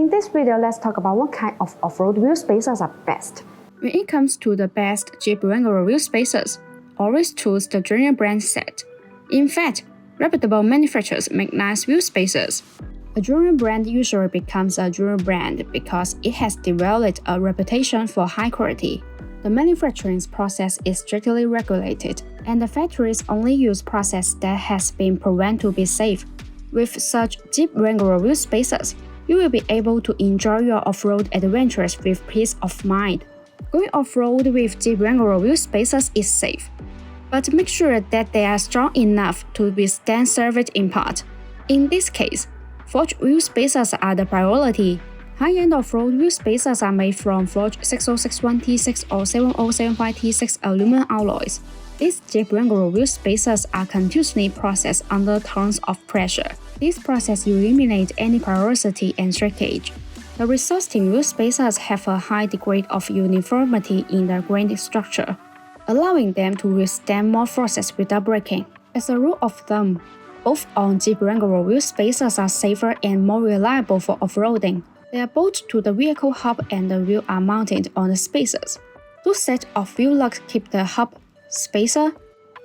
In this video, let's talk about what kind of off-road wheel spacers are best. When it comes to the best Jeep Wrangler wheel spacers, always choose the Junior brand set. In fact, reputable manufacturers make nice wheel spacers. A Junior brand usually becomes a Junior brand because it has developed a reputation for high quality. The manufacturing process is strictly regulated, and the factories only use process that has been proven to be safe. With such Jeep Wrangler wheel spacers, you will be able to enjoy your off-road adventures with peace of mind. Going off-road with Jeep Wrangler wheel spacers is safe, but make sure that they are strong enough to withstand service impact. In this case, forged wheel spacers are the priority. High-end off-road wheel spacers are made from forged 6061T6 or 7075T6 aluminum alloys. These Jeep Wrangler wheel spacers are continuously processed under tons of pressure. This process eliminates any porosity and shrinkage. The resulting wheel spacers have a high degree of uniformity in the grain structure, allowing them to withstand more forces without breaking. As a rule of thumb, both on Jeep Wrangler wheel spacers are safer and more reliable for off-roading. They are bolted to the vehicle hub and the wheel are mounted on the spacers. Two sets of wheel lugs keep the hub, spacer,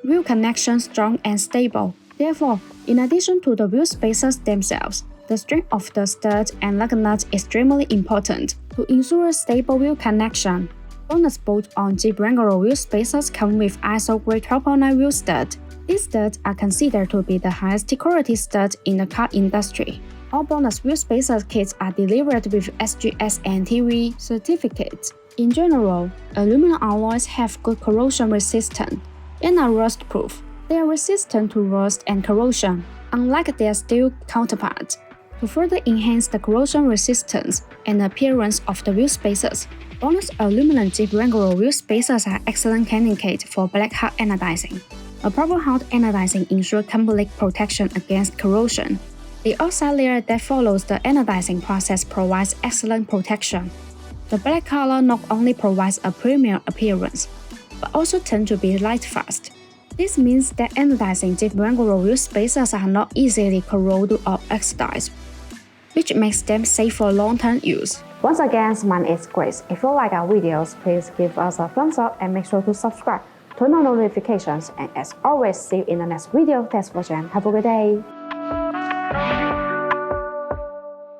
wheel connection strong and stable. Therefore, in addition to the wheel spacers themselves, the strength of the stud and lug nuts is extremely important to ensure stable wheel connection. Bonus bolts on Jeep Wrangler wheel spacers come with ISO grade 12.9 wheel stud. These studs are considered to be the highest quality studs in the car industry. All bonus wheel spacer kits are delivered with SGS and TV certificates. In general, aluminum alloys have good corrosion resistance and are rust-proof. They are resistant to rust and corrosion, unlike their steel counterparts. To further enhance the corrosion resistance and appearance of the wheel spacers, bonus aluminum Jeep Wrangler wheel spacers are excellent candidates for black hard anodizing. A proper hard anodizing ensures complete protection against corrosion. The outside layer that follows the anodizing process provides excellent protection. The black color not only provides a premium appearance, but also tend to be light-fast. This means that anodizing Jeep Wrangler wheel spacers are not easily corroded or oxidized, which makes them safe for long-term use. Once again, my name is Grace. If you like our videos, please give us a thumbs up and make sure to subscribe, turn on notifications, and as always, see you in the next video. Thanks for watching. Have a good day.